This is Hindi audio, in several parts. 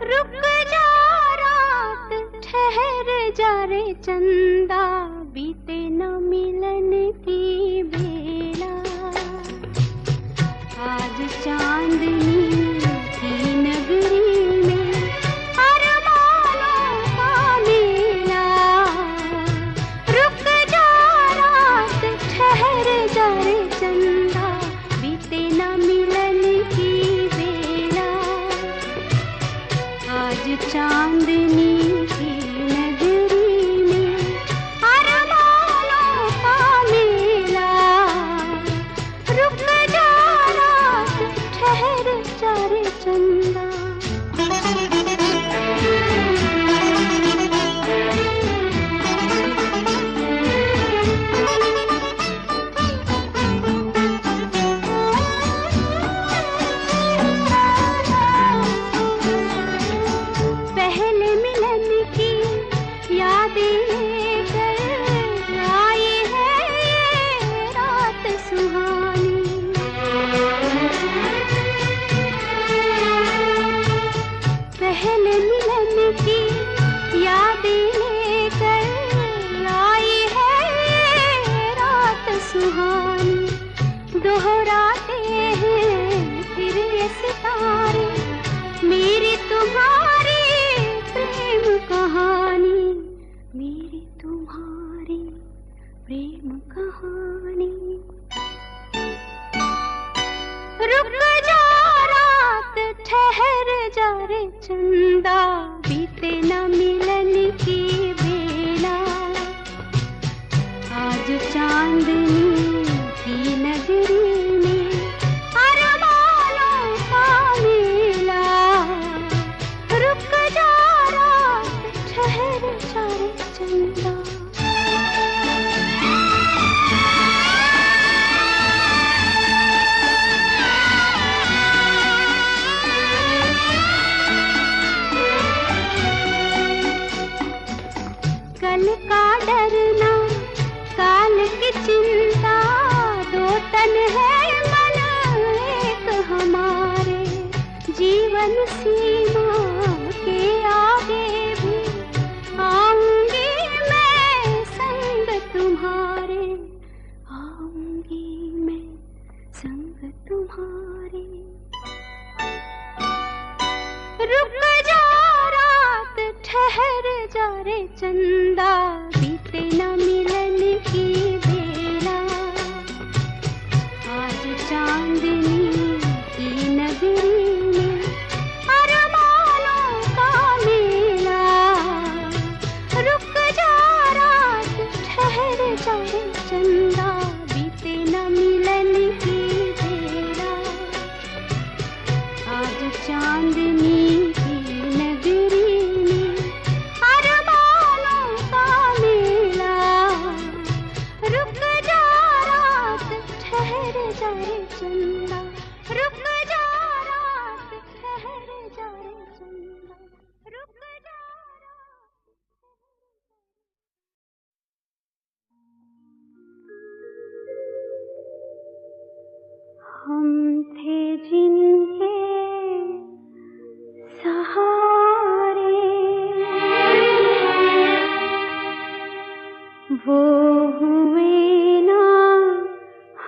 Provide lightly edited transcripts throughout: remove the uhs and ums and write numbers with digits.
रुक जा रात, ठहर जा रे चंदा, बीते न मिलन की बेला। आज चांदनी की नगरी में अरमानों का मेला। रुक जा रात, ठहर जा रे चंदा, बीते न मिलन की बेला। आज चांदनी की नगरी में अरमानों का मेला। रुक जा रात, ठहर जा रे चंदा। पहले मिलन की यादें लेकर आई है ये रात सुहानी। पहले मिलन की यादें लेकर आई है ये रात सुहानी। दोहराते हैं फिर ये सितारे मेरी तुम्हारी प्रेम कहानी, मेरी तुम्हारी प्रेम कहानी। रुक जा रात, ठहर जा रे चंदा, बीते न मिलन की बेला। आज चांदनी की नगरी में अरमानों का मेला। रुक जा रात, ठहर जा रे चंदा। कल का डरना, काल की चिंता, दो तन है मन एक हमारे। जीवन सीमा के आगे भी आऊंगी मैं संग तुम्हारे, आऊंगी मैं संग तुम्हारे। रुक जा रात, ठहर जा रे चंदा, बीते न मिलन की बेला। आज चांदनी की नगरी में अरमानों का मेला। रुक जा रात, ठहर जा रे चंदा, बीते न मिलन की बेला। आज चांदनी की नगरी में अरमानों का मेला। रुक जा रात, ठहर जा रे चंदा। रुक जा रात, ठहर जा रे चंदा। रुक जा रात। हम थे जिनके सहारे, वो हुए ना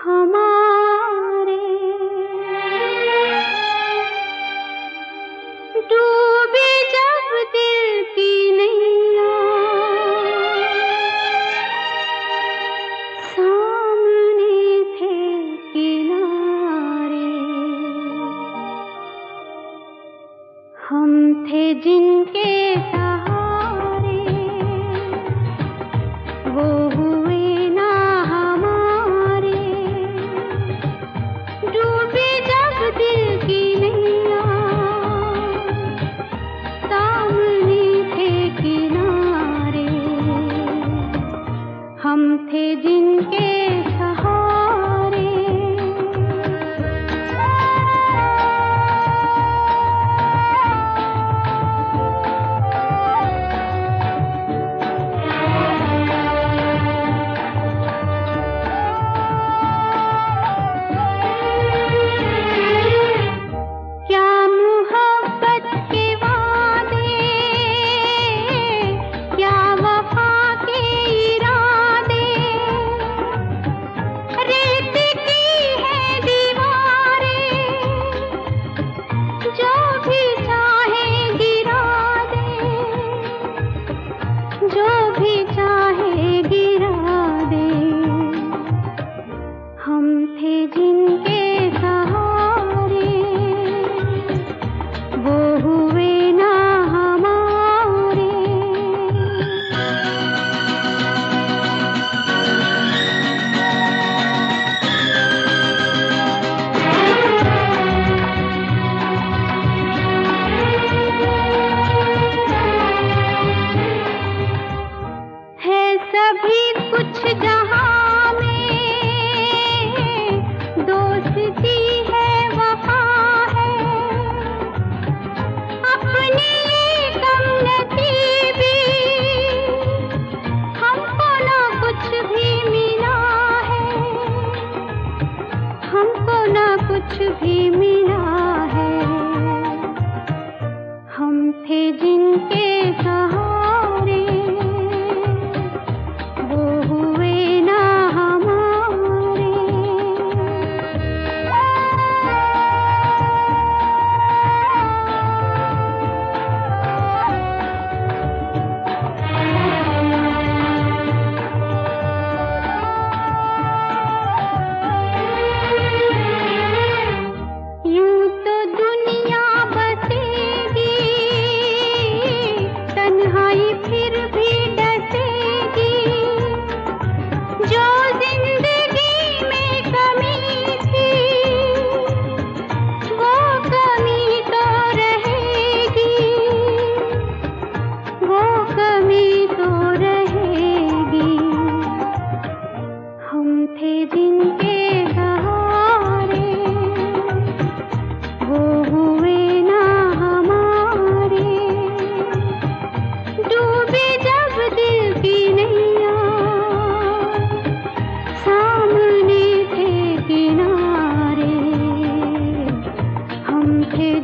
हमारे। डूबे जब दिल की नैया, सामने थे किनारे। हम थे जिनके सहारे, वो हुए ना हमारे। डूबे जब दिल की नैया, सामने थे किनारे। हम थे जिनके सहारे।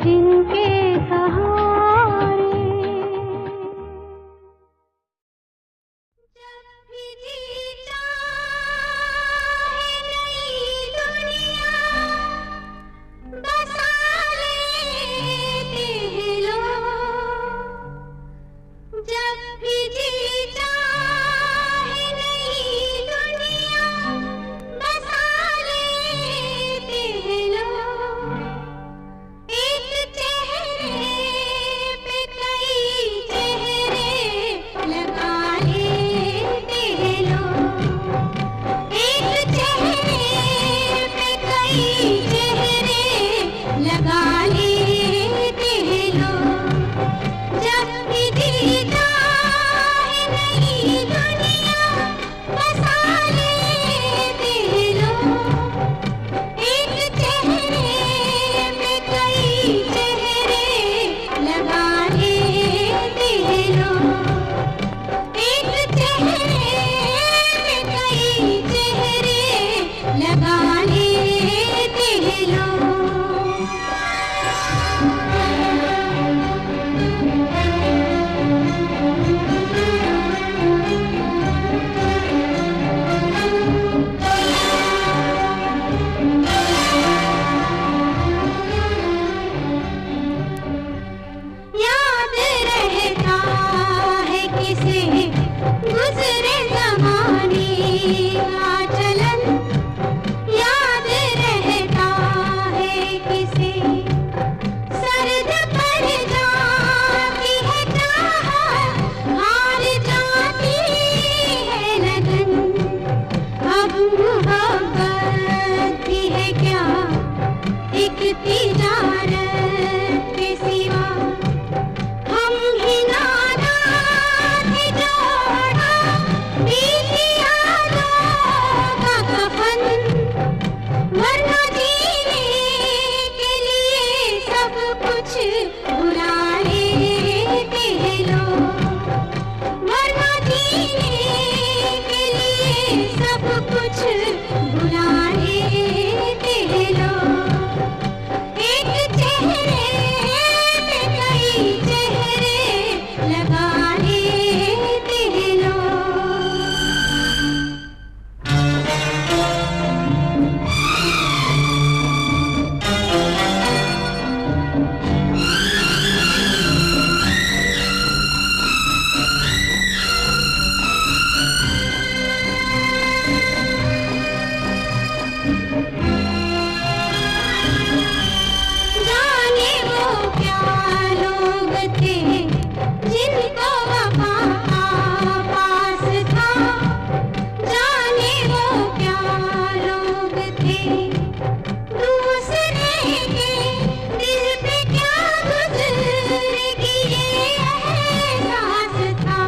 जिनके सहारे। जब भी जी चाहे नई दुनिया बसा लेते हैं लोग। जब भी जी चाहे नई दुनिया बसा लेते हैं लोग। एक चेहरे पे कई चेहरे लगा लेते हैं लोग। एक चेहरे पे कई चेहरे लगा लेते हैं लोग। जब भी जी चाहे नई दुनिया बसा लेते हैं लोग। एक चेहरे पे कई चेहरे लगा लेते हैं लोग। एक चेहरे पे कई चेहरे लगा लेते हैं लोग। याद रहता है किसे गुज़रे ज़माने का चलन। याद रहता है किसे सर्द पड़ जाती है चाहत, हार जाती है लगन। अब मोहब्बत भी है क्या एक तिजारत के सिवा। हम ही नादान थे जोड़ा बीती यादों का कफन। वरना जीने के लिए सब कुछ भुला लेते हैं लोग। वरना जीने के लिए सब कुछ भुला लेते हैं लोग। एक चेहरे पे कई चेहरे लगा लेते हैं लोग। जाने वो क्या लोग थे जिनको वफा का पास था। जाने वो क्या लोग थे दूसरे के दिल पे क्या गुज़रेगी ये एहसास था।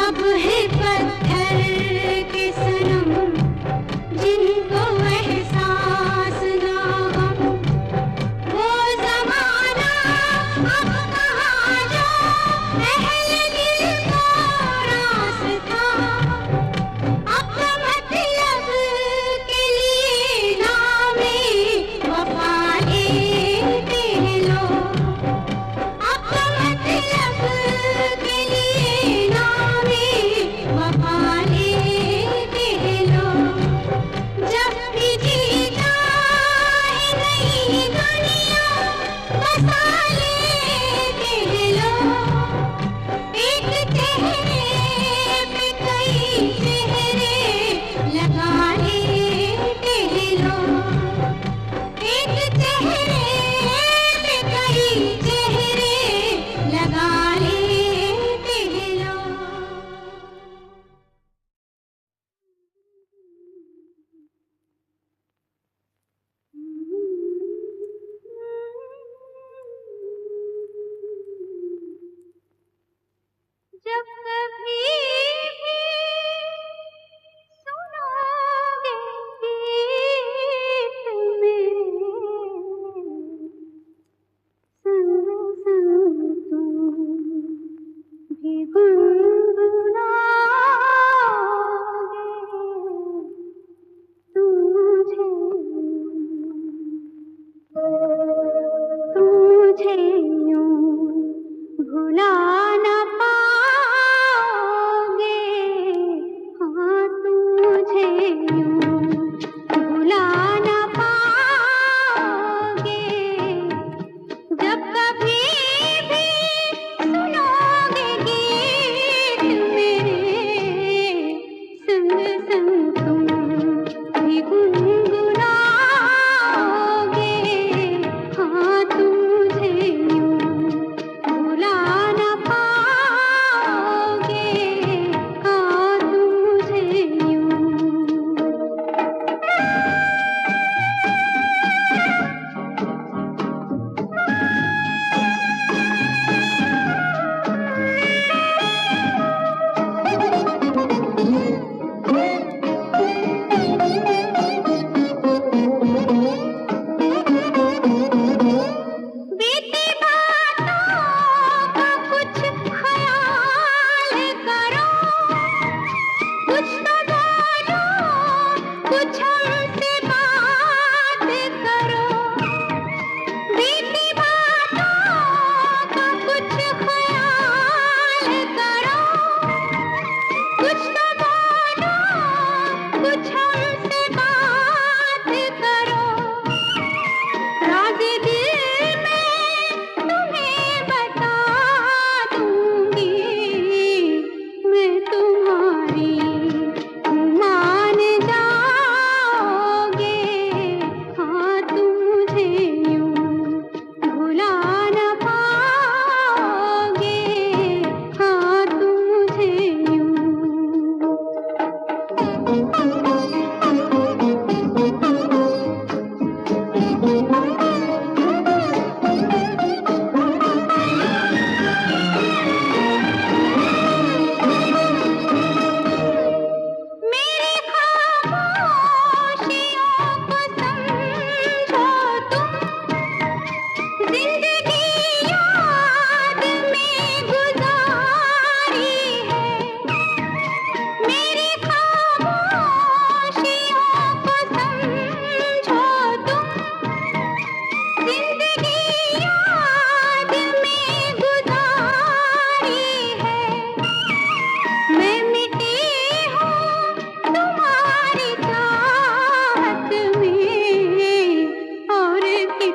अब है पत्थर के सनम जिनको एहसास ना गम। वो ज़माना अब कहाँ जो अहले दिल को रास था। अब मतलब के लिए नामे वफा लेते हैं लोग। अब मतलब के लिए नामे वफा लेते हैं लोग। जब भी जी चाहे नई दुनिया बसा लेते हैं लोग। एक चेहरे पे कई चेहरे लगा लेते हैं लोग। एक चेहरे पे कई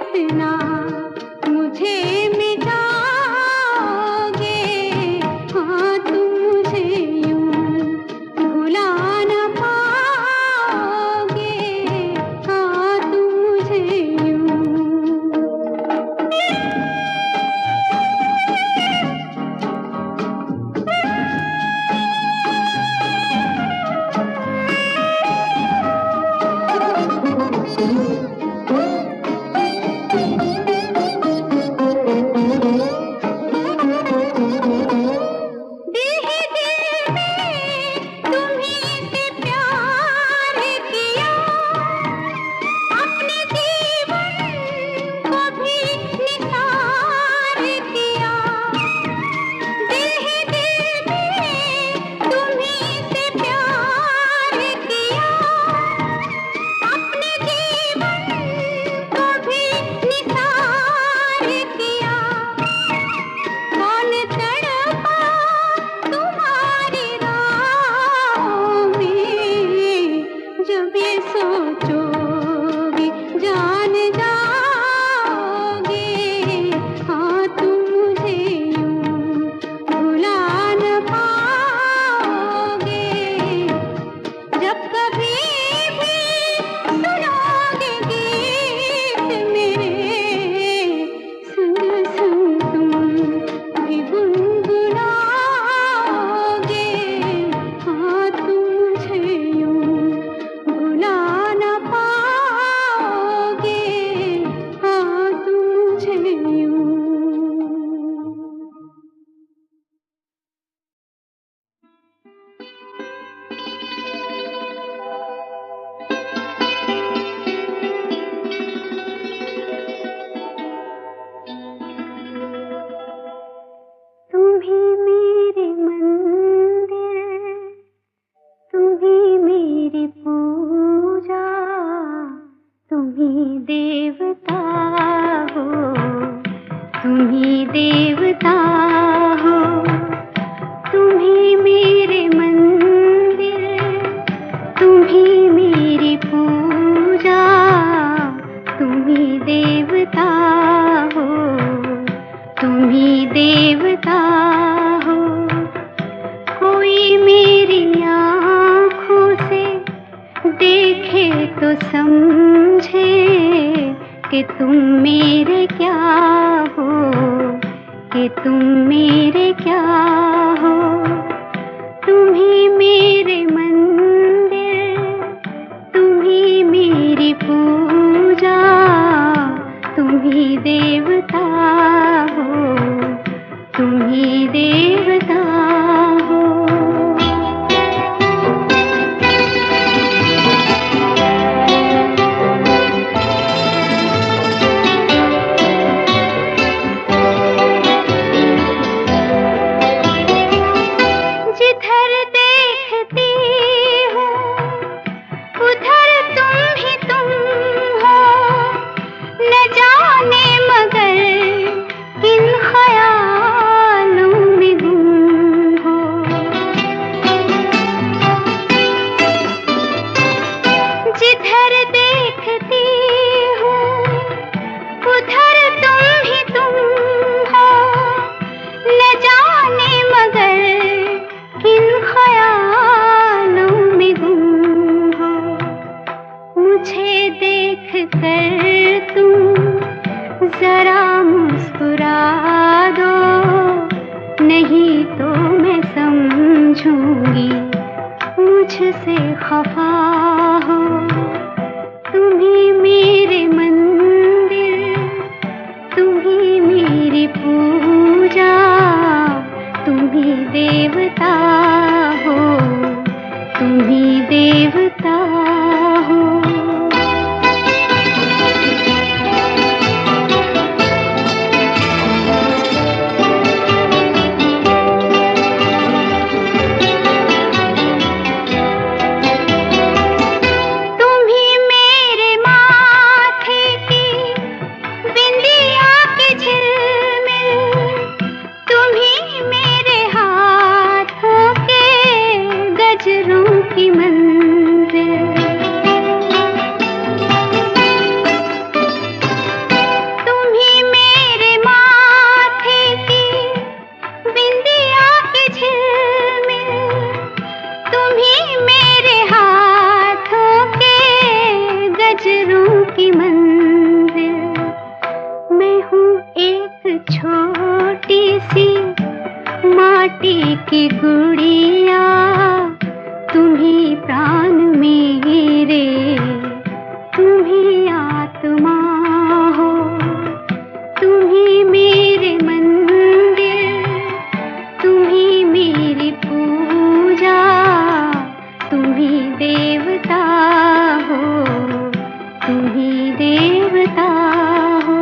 कितना मुझे मिटाओगे, हाँ तुम मुझे यूं भुला न पाओगे, हाँ तुम मुझे यूं। मिट्टी की गुड़िया, तुम्ही प्राण मेरे, तुम्ही आत्मा हो, तुम्ही मेरे मंदिर, तुम्ही मेरी पूजा, तुम्ही देवता हो, तुम्ही देवता हो।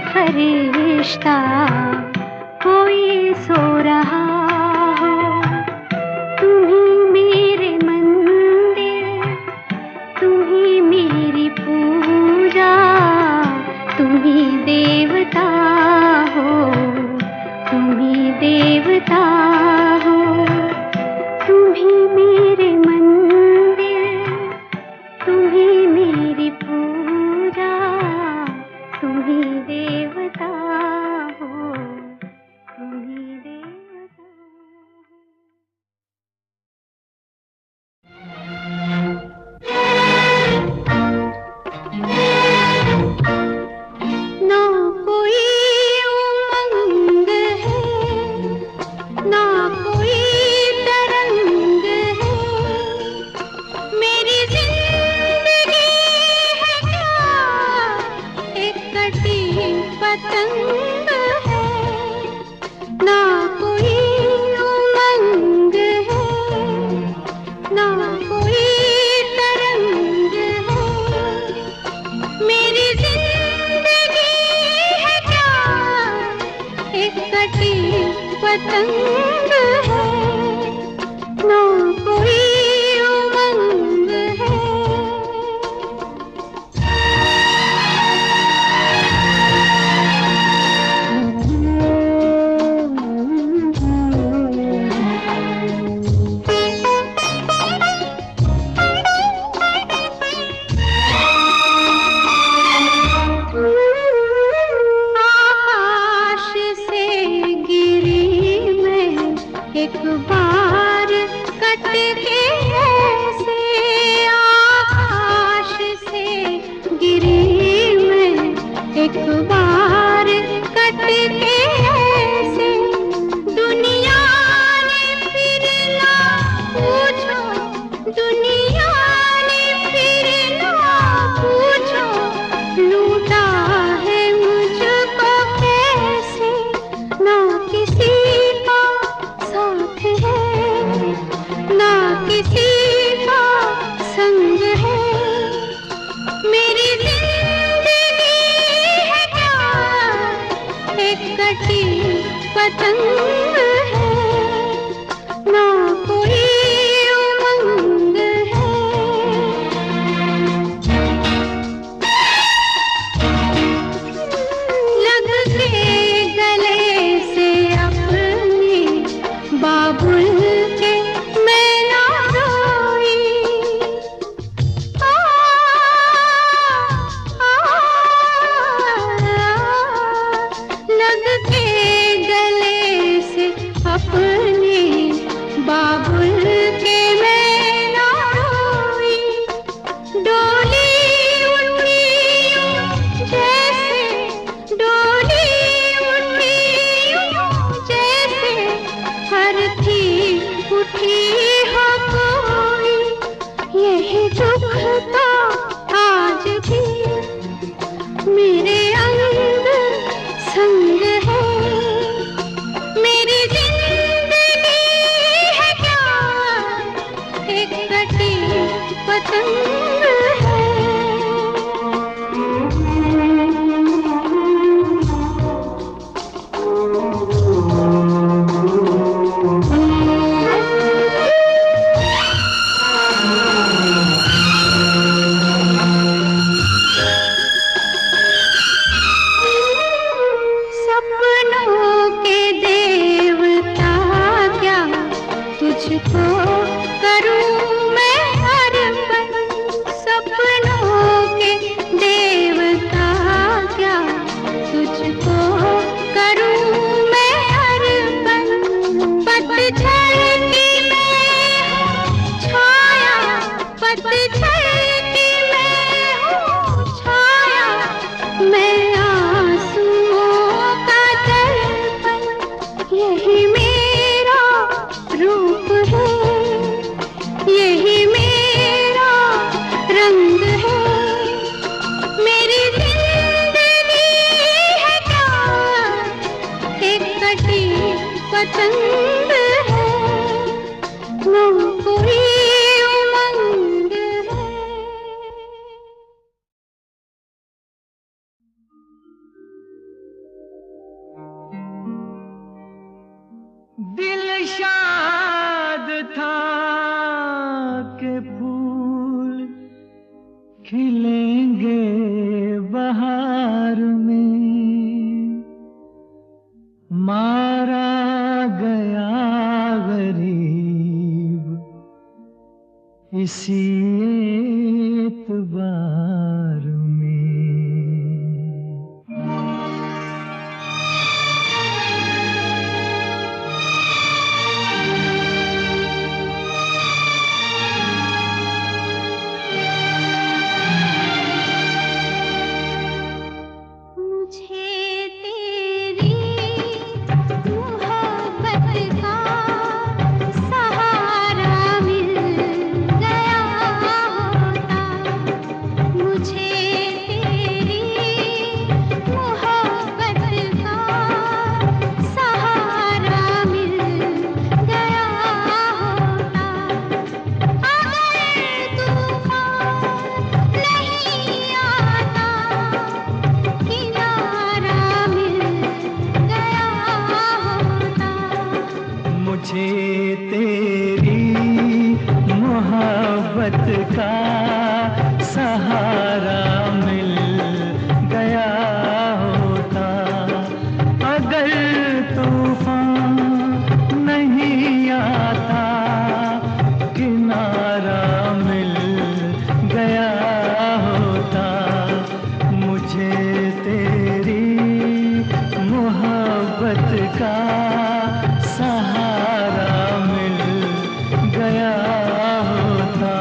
फरिश्ता कोई सो रहा हो, तुम्ही मेरे मंदिर, तुम्ही मेरी पूजा, तुम्ही देवता हो, तुम्ही देवता हो, तुम्ही मेरे मंदिर, तुम्ही मेरी पूजा, तुम्ही देवता हो, तुम्ही देवता हो। ना कोई उमंग है, ना कोई तरंग है, मेरी जिंदगी है क्या एक कटी पतंग है। ना कोई उमंग है, ना कोई तरंग है, मेरी जिंदगी है क्या एक कटी पतंग है। ना कोई उमंग है। आकाश से गिरी मैं एक बार कट के ऐसे, आकाश से गिरी मैं एक बार कट के ऐसे, दुनिया ने फिर ना पूछो, दुनिया ने फिर ना पूछो, लूटा है मुझको कैसे। ना किसी का साथ है, ना किसी का संग है, मेरी जिंदगी है क्या एक कटी पतंग है। ना कोई उमंग है। लग के गले से अपने बाबुल के मैं ना रोई, आ, लग के गले से इसी एतबार में। मुझे तेरी मोहब्बत का सहारा मिल गया होता, अगर तूफान नहीं आता किनारा मिल गया होता। मुझे तेरी मोहब्बत का सहारा मिल गया होता।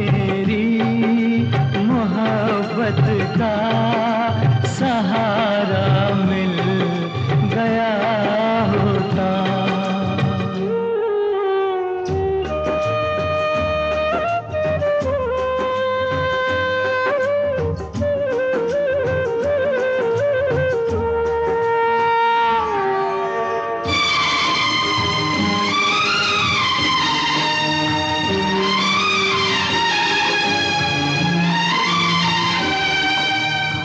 तेरी मोहब्बत का सहारा मिल गया होता।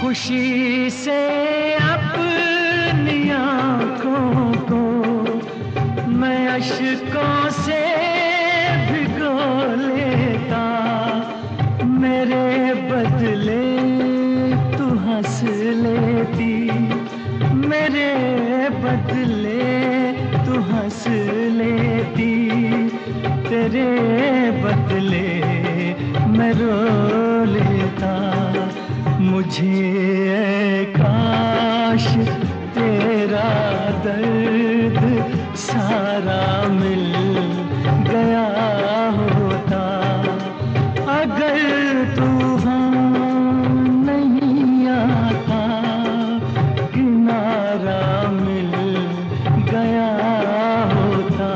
खुशी से अपनी आँखों को मैं अश्कों से भिगो लेता, मेरे बदले तू हंस लेती, मेरे बदले तू हंस लेती, तेरे बदले मैं रो लेता। मुझे काश तेरा दर्द सारा मिल गया होता, अगर तूफान नहीं आता किनारा मिल गया होता।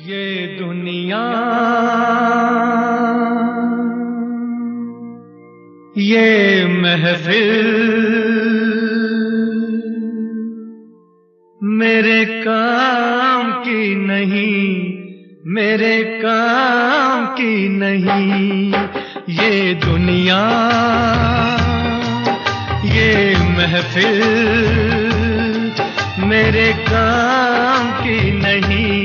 ये दुनिया, ये महफिल मेरे काम की नहीं, मेरे काम की नहीं। ये दुनिया, ये महफिल मेरे काम की नहीं,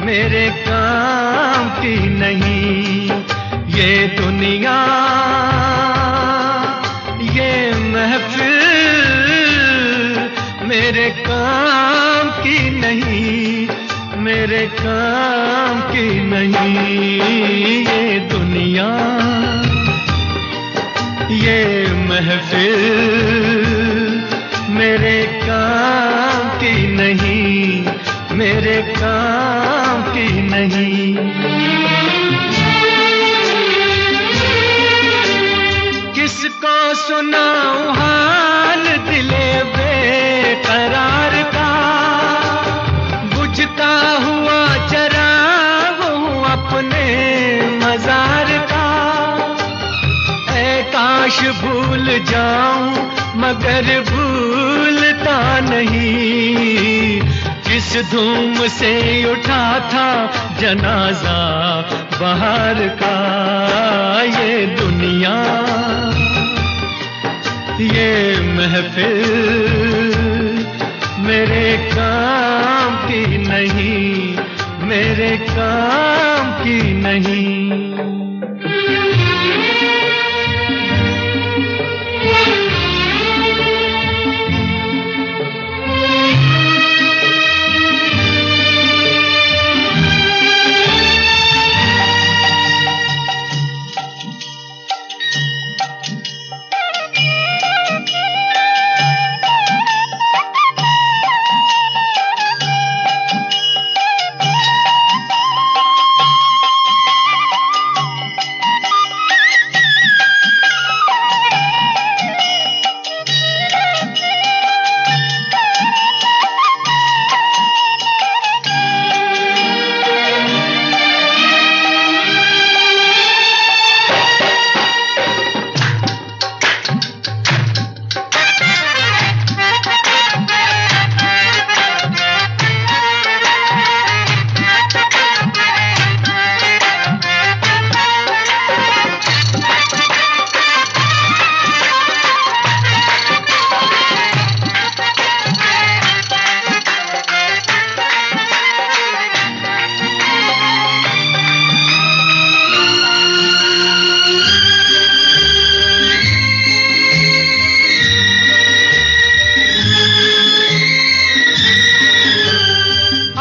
मेरे काम की नहीं। ये दुनिया, ये महफिल मेरे काम की नहीं, मेरे काम की नहीं। ये दुनिया, ये महफिल मेरे काम की नहीं, मेरे काम की नहीं। किसको सुनाऊं हाल दिले बेकरार का, बुझता हुआ चराग हूँ अपने मजार का। ऐ काश भूल जाऊं मगर भूलता नहीं, जिस धूम से उठा था जनाजा बहार का। ये दुनिया, ये महफिल मेरे काम की नहीं, मेरे काम की नहीं।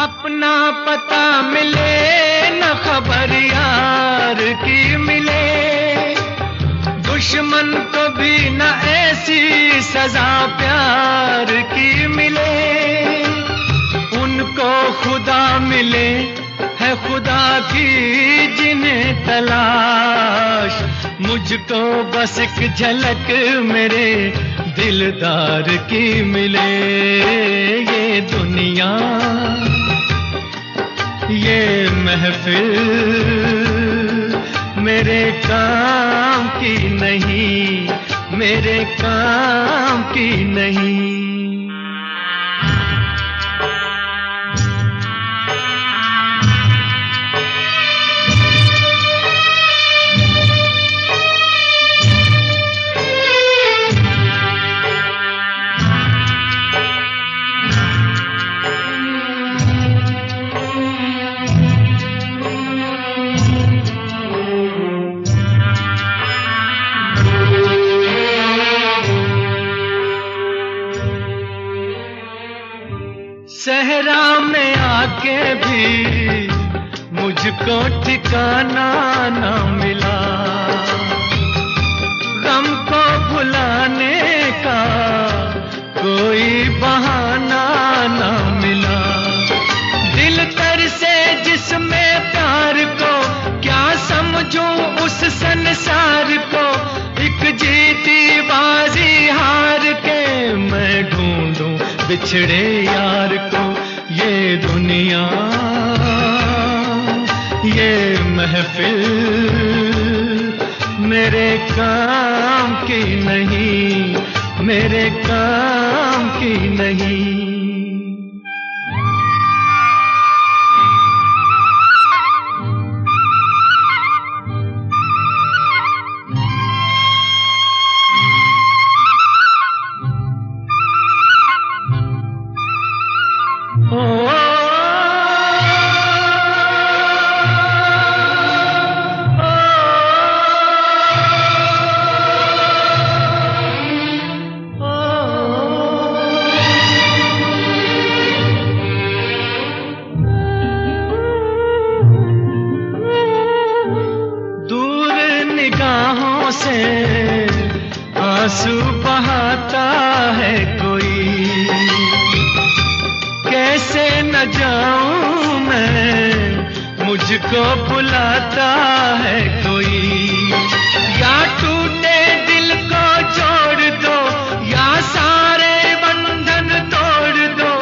अपना पता मिले न खबर यार की मिले, दुश्मन को भी न ऐसी सजा प्यार की मिले। उनको खुदा मिले है खुदा की जिन्हें तलाश, मुझको बस एक झलक मेरे दिलदार की मिले। ये दुनिया, ये महफिल मेरे काम की नहीं, मेरे काम की नहीं। सहरा में आके भी मुझको ठिकाना न मिला, गम को भुलाने का कोई बहाना न मिला। दिल तर से जिसमें प्यार को क्या समझूं उस संसार को, एक जीती बाजी हार के मैं ढूंढूं बिछड़े यार को। ये दुनिया, महफिल मेरे काम की नहीं, मेरे काम की नहीं। आंसू बहाता है कोई, कैसे न जाऊं मैं, मुझको बुलाता है कोई। या टूटे दिल को जोड़ दो, या सारे बंधन तोड़ दो।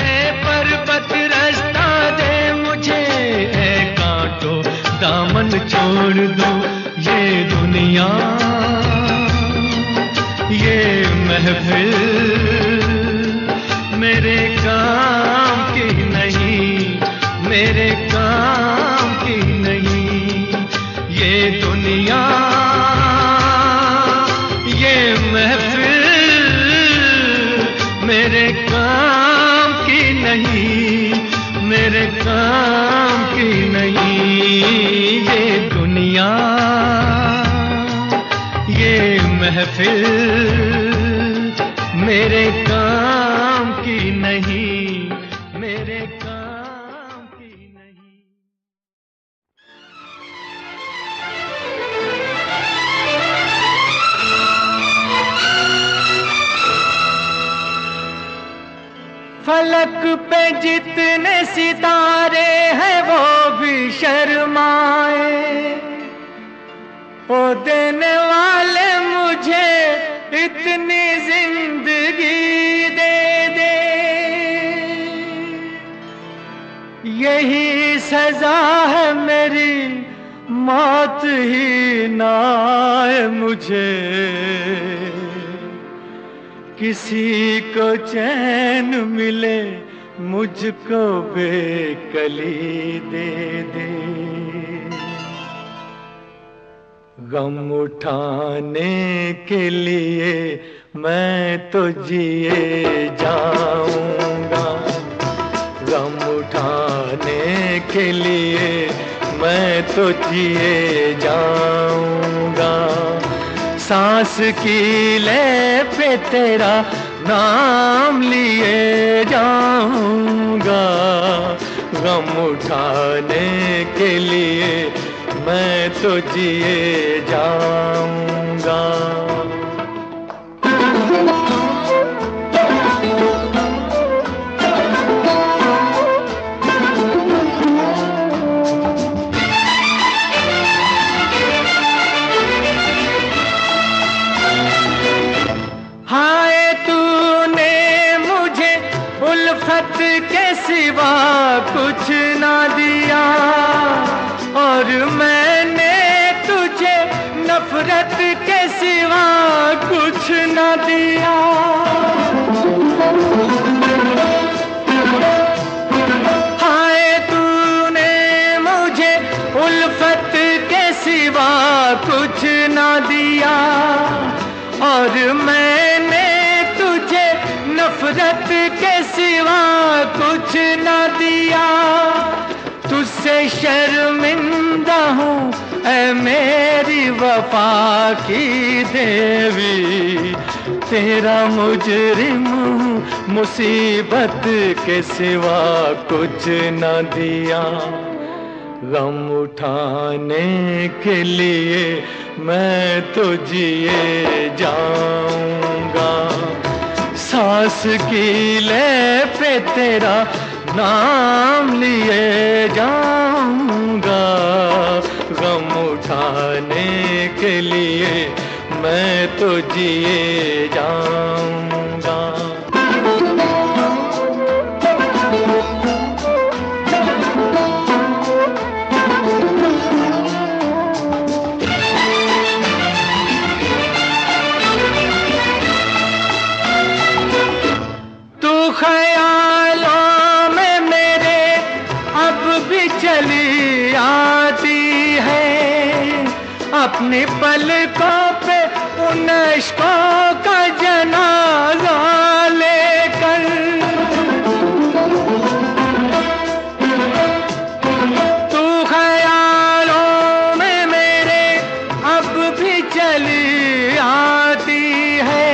ए पर्वत रास्ता दे मुझे, ए कांटो दामन छोड़ दो। ये दुनिया ये महफिल मेरे काम की नहीं, मेरे काम की नहीं। ये दुनिया ये महफिल मेरे काम की नहीं, मेरे काम की नहीं। ये दुनिया ये महफिल मेरे काम की नहीं, मेरे काम की नहीं। फलक पे जितने सितारे हैं वो भी शर्माए, ओ देने वाले मुझे इतनी जिंदगी दे दे। यही सजा है मेरी, मौत ही ना आए मुझे। किसी को चैन मिले, मुझको बेकली दे दे। गम उठाने के लिए मैं तो जिए जाऊंगा, गम उठाने के लिए मैं तो जिए जाऊंगा। सांस की ले पे तेरा नाम लिए जाऊंगा, गम उठाने के लिए मैं तो जिए जाऊंगा। हाय तूने मुझे उल्फत के सिवा कुछ ना दिया, और मैंने तुझे नफरत के सिवा कुछ न दिया। हाय तूने मुझे उल्फत के सिवा कुछ न दिया, और मैंने तुझे नफरत के सिवा कुछ न दिया। तुझसे शर्मिंदा हूँ ऐ मेरी वफा की देवी, तेरा मुजरिम हूँ, मुसीबत के सिवा कुछ न दिया। गम उठाने के लिए मैं तो जिए जाऊंगा, सांस की ले पे तेरा नाम लिए जाऊंगा। गम उठाने के लिए मैं तो जिए जाऊंगा। अपनी पलकों पे उन इश्कों का जनाजा लेकर। तू ख्यालों में मेरे अब भी चली आती है,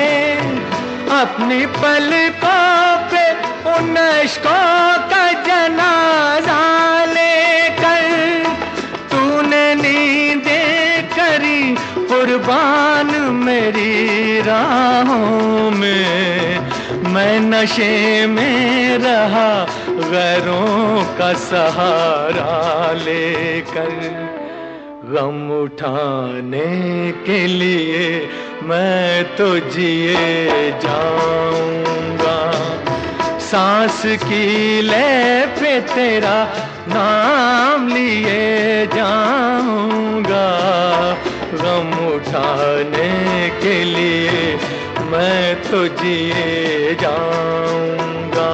अपनी पलकों पे उन इश्कों का जनाजा लेकर। तूने नींदें करी कुर्बान मेरी राहों में, मैं नशे में रहा गैरों का सहारा लेकर। गम उठाने के लिए मैं तो जिए जाऊंगा, सांस की ले पे तेरा नाम लिए जाऊंगा। गम उठाने के लिए मैं तो जिए जाऊंगा,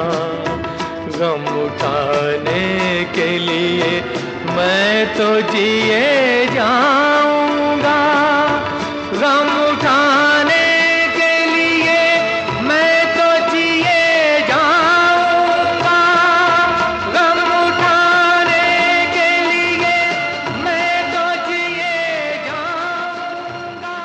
गम उठाने के लिए मैं तो जिए जाऊंगा। गम उठाने के लिए मैं तो जिए जाऊंगा, गम उठाने के लिए मैं तो जिए जाऊंगा।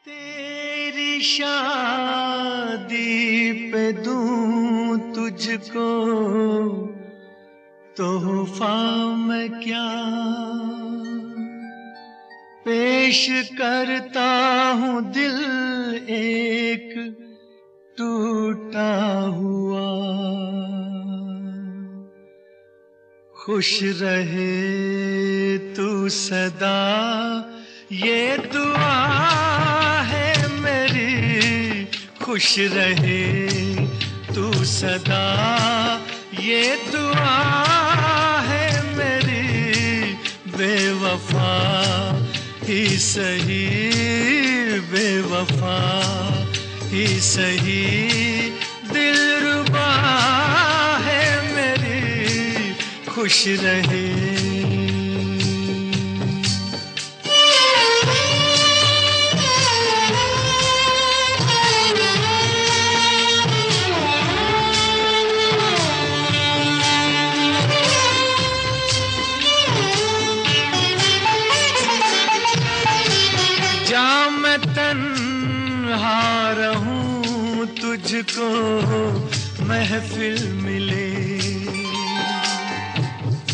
तेरी शादी पे दूं तुझको तोहफा मैं क्या पेश करता हूँ, दिल एक टूटा हुआ। खुश रहे तू सदा ये दुआ है मेरी, खुश रहे तू सदा ये दुआ है मेरी। बेवफा ही सही, बेवफा ही सही, दिलरुबा है मेरी, खुश रहे। तन्हा रहूं तुझको महफिल मिले,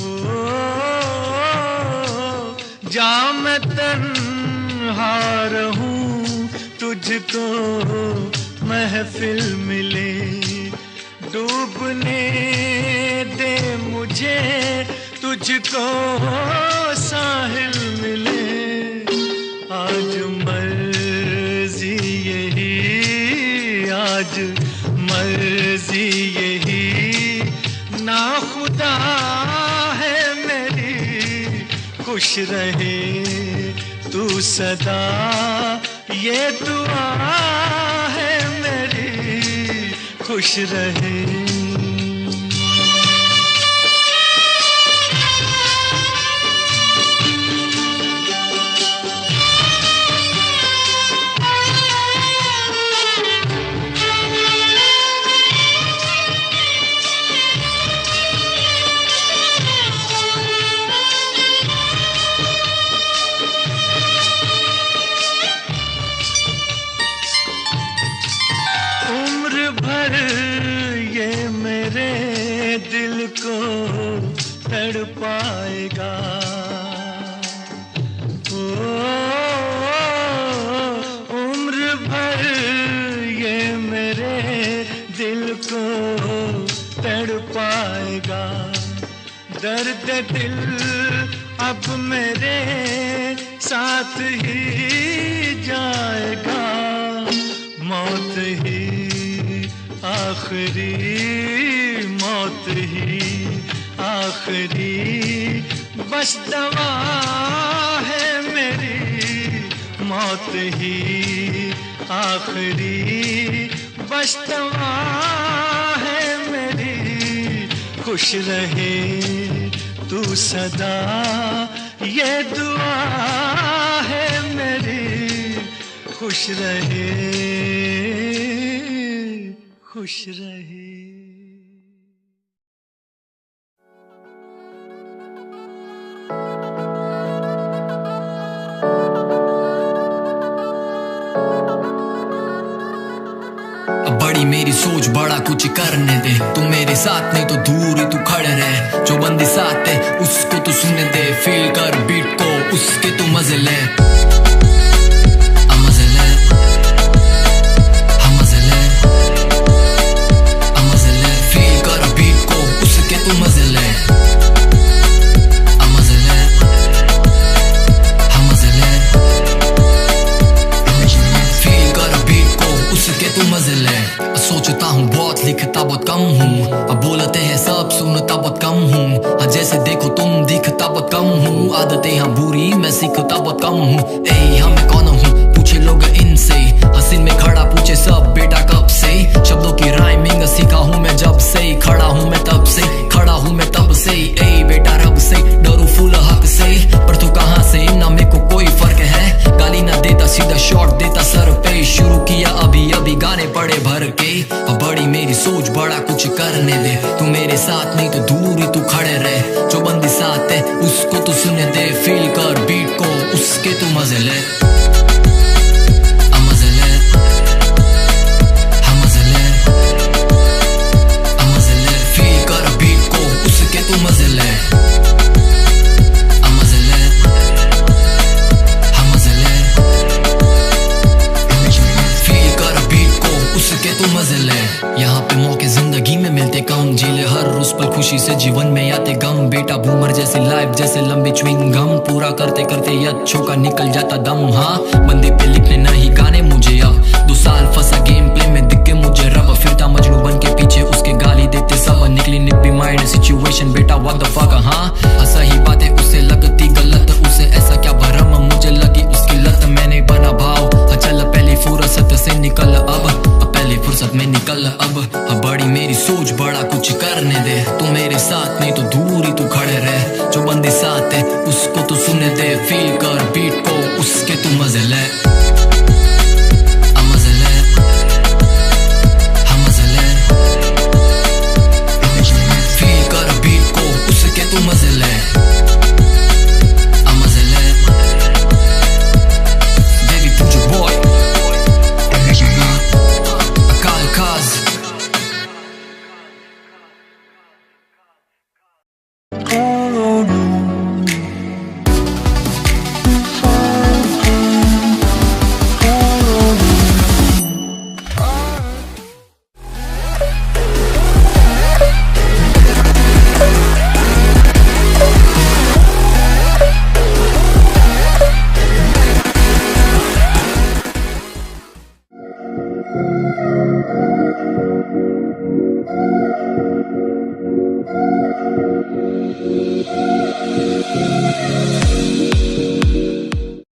ओ जा मैं तन्हा रहूं तुझको महफिल मिले। डूबने दे मुझे तुझको साहिल मिले। आज मर्जी यही, आज मर्जी यही, ना खुदा है मेरी, खुश रहे तू सदा ये दुआ है मेरी, खुश रहे। दिल को तड़पाएगा, ओ उम्र भर ये मेरे दिल को तड़पाएगा। दर्द दिल अब मेरे साथ ही जाएगा, मौत ही आखिरी, मौत ही आखिरी बस दवा है मेरी, मौत ही आखिरी बस दवा है मेरी, खुश रहे तू सदा, ये दुआ है मेरी। खुश रहे, खुश रहे। बड़ी मेरी सोच, बड़ा कुछ करने दे। तू मेरे साथ नहीं तो दूर ही तू खड़े रहे। जो बंदी साथ है उसको तू सुनने दे। फील कर बीट को, उसके तू मजे ले। मजे ले, मजे ले, मजे ले। फील कर बीट को, उसके तू मजे ले। मजे ले, मजे ले। फील कर बीट को, उसके तू मजे ले। सोचता हूँ बहुत, लिखता बहुत कम हूँ। अब बोलते हैं सब, सुनता बहुत कम हूँ। जैसे देखो तुम, दिखता बहुत कम हूँ। आदतें हाँ बुरी, मैं सीखता बहुत कम हूँ। ए हाँ मैं कौन हूँ, पूछे लोग इनसे। हसीन में खड़ा पूछे सब, बेटा कब से। शब्दों की राइमिंग सीखा हूँ मैं जब से। खड़ा हूँ मैं तब से, खड़ा हूँ मैं तब से। ए बेटा रब से डरू फूल हक से। पर तू कहाँ से, ना मेरे को कोई फर्क है। गाली ना देता, सीधा शॉट देता सर पे। शुरू किया अभी अभी, गाने पड़े भर के। बड़ी मेरी सोच, बड़ा कुछ करने दे। तू मेरे साथ नहीं तो दूर ही तू खड़े रहे। जो बंदी साथ है उसको तू सुनने दे। फील कर बीट को, उसके तू मजे ले। मजे ले, मजे ले, मजे ले। फील कर बीट को, उसके तू मजे ले। मजे ले, मजे ले। फील कर बीट को, उसके तू मजे ले। यहाँ पे मौके जिंदगी में मिलते कम। झेले हर उस पर खुशी से, जीवन में आते गम। बेटा बूमर जैसी लाइफ, जैसे लंबी च्युइंग गम। पूरा करते करते अच्छों का निकल जाता दम। हाँ बंदे पे लिखने नहीं गाने मुझे अब। 2 साल फंसा गेम प्ले में, दिख के मुझे रब। फिरता मजनू बन के पीछे उसके, गाली देते सब। निकली निब्बी माइंड सिचुएशन, बेटा व्हाट द फक। हाँ सही बात